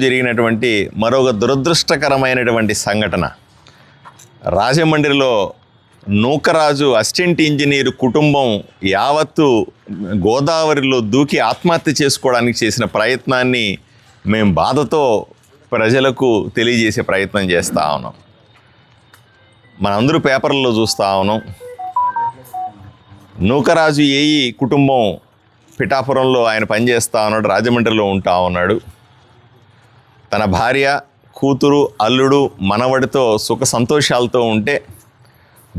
జరిగినటువంటి మరొక దురదృష్టకరమైనటువంటి సంఘటన రాజమండ్రిలో నూకరాజు అసిస్టెంట్ ఇంజనీర్ కుటుంబం యావత్తు గోదావరిలో దూకి ఆత్మహత్య చేసుకోవడానికి చేసిన ప్రయత్నాన్ని మేము బాధతో ప్రజలకు తెలియజేసే ప్రయత్నం చేస్తూ ఉన్నాం. మనందరూ పేపర్లలో చూస్తూ ఉన్నాం. నూకరాజు ఏఈ కుటుంబం పిఠాపురంలో ఆయన పనిచేస్తూ ఉన్నాడు, రాజమండ్రిలో ఉంటా ఉన్నాడు. తన భార్య, కూతురు, అల్లుడు, మనవడితో సుఖ సంతోషాలతో ఉంటే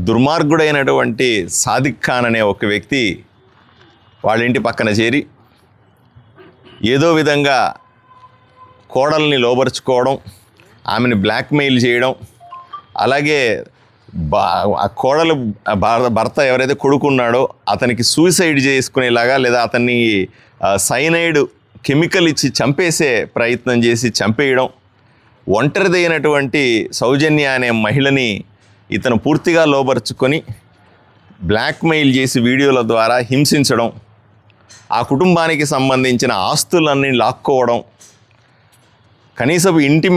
దుర్మార్గుడైనటువంటి సాదిక్ ఖాన్ అనే ఒక వ్యక్తి వాళ్ళ ఇంటి పక్కన చేరి ఏదో విధంగా కోడల్ని లోబరుచుకోవడం, ఆమెను బ్లాక్మెయిల్ చేయడం, అలాగే ఆ కోడలు భర్త ఎవరైతే కొడుకున్నాడో అతనికి సూసైడ్ చేసుకునేలాగా లేదా అతన్ని సైనైడ్ కెమికల్ ఇచ్చి చంపేసే ప్రయత్నం చేసి చంపేయడం, ఒంటరిదైనటువంటి సౌజన్య అనే మహిళని ఇతను పూర్తిగా లోబరుచుకొని బ్లాక్మెయిల్ చేసి వీడియోల ద్వారా హింసించడం, ఆ కుటుంబానికి సంబంధించిన ఆస్తులన్నీ లాక్కోవడం, కనీసం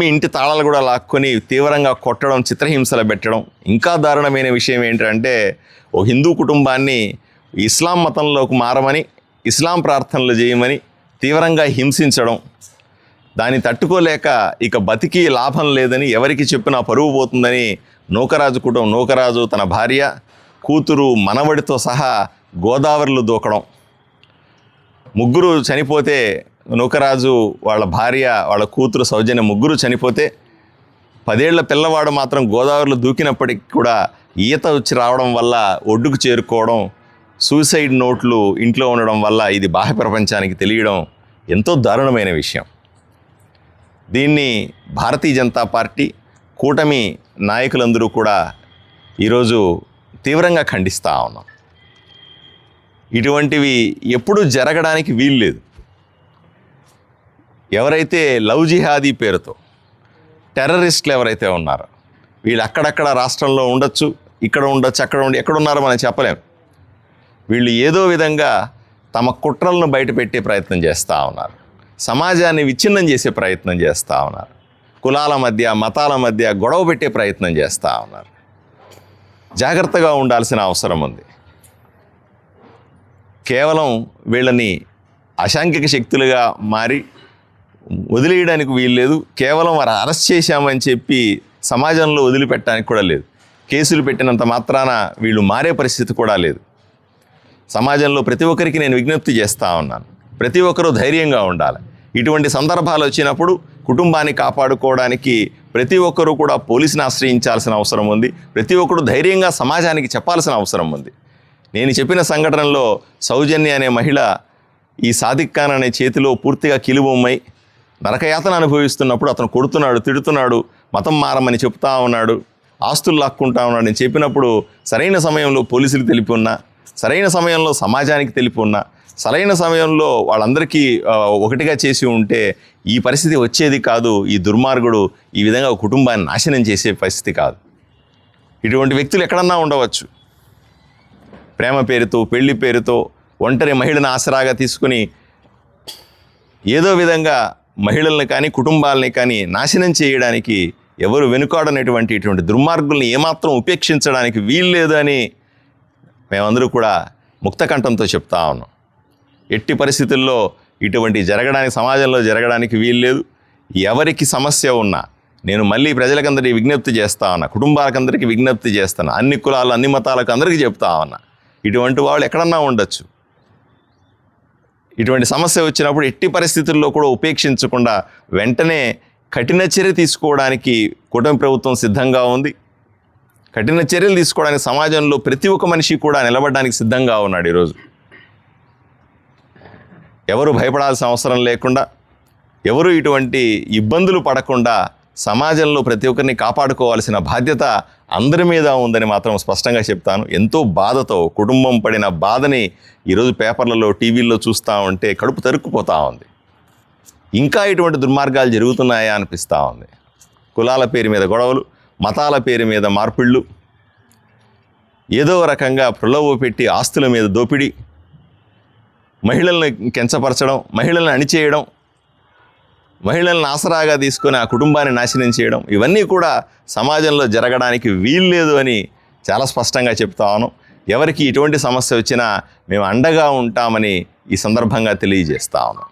ఇంటి తాళాలు కూడా లాక్కొని తీవ్రంగా కొట్టడం, చిత్రహింసలు పెట్టడం. ఇంకా దారుణమైన విషయం ఏంటంటే ఓ హిందూ కుటుంబాన్ని ఇస్లాం మతంలోకి మారమని, ఇస్లాం ప్రార్థనలు చేయమని తీవ్రంగా హింసించడం. దాన్ని తట్టుకోలేక ఇక బతికి లాభం లేదని, ఎవరికి చెప్పినా పరువు పోతుందని నూకరాజు తన భార్య, కూతురు, మనవడితో సహా గోదావరిలో దూకడం. ముగ్గురు చనిపోతే, నూకరాజు, వాళ్ళ భార్య, వాళ్ళ కూతురు సౌజన్య ముగ్గురు చనిపోతే 10 ఏళ్ల పిల్లవాడు మాత్రం గోదావరిలో దూకినప్పటికి కూడా ఈత వచ్చి రావడం వల్ల ఒడ్డుకు చేరుకోవడం, సూసైడ్ నోట్లు ఇంట్లో ఉండడం వల్ల ఇది బాహ్య ప్రపంచానికి తెలియడం ఎంతో దారుణమైన విషయం. దీన్ని భారతీయ జనతా పార్టీ, కూటమి నాయకులందరూ కూడా ఈరోజు తీవ్రంగా ఖండిస్తూ ఉన్నాం. ఇటువంటివి ఎప్పుడూ జరగడానికి వీల్లేదు. ఎవరైతే లవ్ జిహాదీ పేరుతో టెర్రరిస్టులు ఎవరైతే ఉన్నారో వీళ్ళు అక్కడక్కడ రాష్ట్రంలో ఉండొచ్చు, ఇక్కడ ఉండొచ్చు, ఎక్కడున్నారో మనం చెప్పలేం. వీళ్ళు ఏదో విధంగా తమ కుట్రలను బయటపెట్టే ప్రయత్నం చేస్తూ ఉన్నారు. సమాజాన్ని విచ్ఛిన్నం చేసే ప్రయత్నం చేస్తూ ఉన్నారు. కులాల మధ్య, మతాల మధ్య గొడవ పెట్టే ప్రయత్నం చేస్తూ ఉన్నారు. జాగ్రత్తగా ఉండాల్సిన అవసరం ఉంది. కేవలం వీళ్ళని అశాంఘిక శక్తులుగా మారి వదిలేయడానికి వీల్లేదు. కేవలం వారు అరెస్ట్ చేశామని చెప్పి సమాజంలో వదిలిపెట్టడానికి కూడా లేదు. కేసులు పెట్టినంత మాత్రాన వీళ్ళు మారే పరిస్థితి కూడా లేదు. సమాజంలో ప్రతి ఒక్కరికి నేను విజ్ఞప్తి చేస్తూ ఉన్నాను, ప్రతి ఒక్కరూ ధైర్యంగా ఉండాలి. ఇటువంటి సందర్భాలు వచ్చినప్పుడు కుటుంబాన్ని కాపాడుకోవడానికి ప్రతి ఒక్కరూ కూడా పోలీసుని ఆశ్రయించాల్సిన అవసరం ఉంది. ప్రతి ఒక్కరు ధైర్యంగా సమాజానికి చెప్పాల్సిన అవసరం ఉంది. నేను చెప్పిన సంఘటనలో సౌజన్య అనే మహిళ ఈ సాదిక్ ఖాన్ అనే చేతిలో పూర్తిగా కిలుబొమ్మై నరకయాతన అనుభవిస్తున్నప్పుడు అతను కొడుతున్నాడు, తిడుతున్నాడు, మతం మారమని చెప్తా ఉన్నాడు, ఆస్తులు లాక్కుంటా ఉన్నాడు. నేను చెప్పినప్పుడు సరైన సమయంలో పోలీసులకు తెలిపి ఉన్నా, సరైన సమయంలో సమాజానికి తెలిపి ఉన్నా, సరైన సమయంలో వాళ్ళందరికీ ఒకటిగా చేసి ఉంటే ఈ పరిస్థితి వచ్చేది కాదు. ఈ దుర్మార్గుడు ఈ విధంగా కుటుంబాన్ని నాశనం చేసే పరిస్థితి కాదు. ఇటువంటి వ్యక్తులు ఎక్కడన్నా ఉండవచ్చు. ప్రేమ పేరుతో, పెళ్లి పేరుతో ఒంటరి మహిళను ఆసరాగా తీసుకుని ఏదో విధంగా మహిళల్ని కానీ కుటుంబాలని కానీ నాశనం చేయడానికి ఎవరు వెనుకాడనటువంటి ఇటువంటి దుర్మార్గుల్ని ఏమాత్రం ఉపేక్షించడానికి వీల్లేదు అని మేమందరూ కూడా ముక్తకంఠంతో చెప్తా ఉన్నాం. ఎట్టి పరిస్థితుల్లో ఇటువంటి సమాజంలో జరగడానికి వీల్లేదు. ఎవరికి సమస్య ఉన్నా నేను మళ్ళీ ప్రజలకందరికీ విజ్ఞప్తి చేస్తా ఉన్నా, కుటుంబాలకందరికీ విజ్ఞప్తి చేస్తాను, అన్ని కులాలు, అన్ని మతాలకు అందరికీ చెప్తా ఉన్నా, ఇటువంటి వాళ్ళు ఎక్కడన్నా ఉండొచ్చు. ఇటువంటి సమస్య వచ్చినప్పుడు ఎట్టి పరిస్థితుల్లో కూడా ఉపేక్షించకుండా వెంటనే కఠిన చర్య తీసుకోవడానికి కూటమి ప్రభుత్వం సిద్ధంగా ఉంది. కఠిన చర్యలు తీసుకోవడానికి సమాజంలో ప్రతి ఒక్క మనిషి కూడా నిలబడడానికి సిద్ధంగా ఉన్నాడు. ఈరోజు ఎవరు భయపడాల్సిన అవసరం లేకుండా, ఎవరు ఇటువంటి ఇబ్బందులు పడకుండా సమాజంలో ప్రతి ఒక్కరిని కాపాడుకోవాల్సిన బాధ్యత అందరి మీద ఉందని మాత్రం స్పష్టంగా చెప్తాను. ఎంతో బాధతో కుటుంబం పడిన బాధని ఈరోజు పేపర్లలో, టీవీల్లో చూస్తూ ఉంటే కడుపు తరుక్కుపోతూ ఉంది. ఇంకా ఇటువంటి దుర్మార్గాలు జరుగుతున్నాయా అనిపిస్తూ ఉంది. కులాల పేరు మీద గొడవలు, మతాల పేరు మీద మార్పిళ్ళు, ఏదో రకంగా ప్రలోభ పెట్టి ఆస్తుల మీద దోపిడీ, మహిళల్ని కించపరచడం, మహిళల్ని అణిచేయడం, మహిళలను ఆసరాగా తీసుకొని ఆ కుటుంబాన్ని నాశనం చేయడం, ఇవన్నీ కూడా సమాజంలో జరగడానికి వీల్లేదు అని చాలా స్పష్టంగా చెప్తాను. ఎవరికి ఇటువంటి సమస్య వచ్చినా మేము అండగా ఉంటామని ఈ సందర్భంగా తెలియజేస్తాను.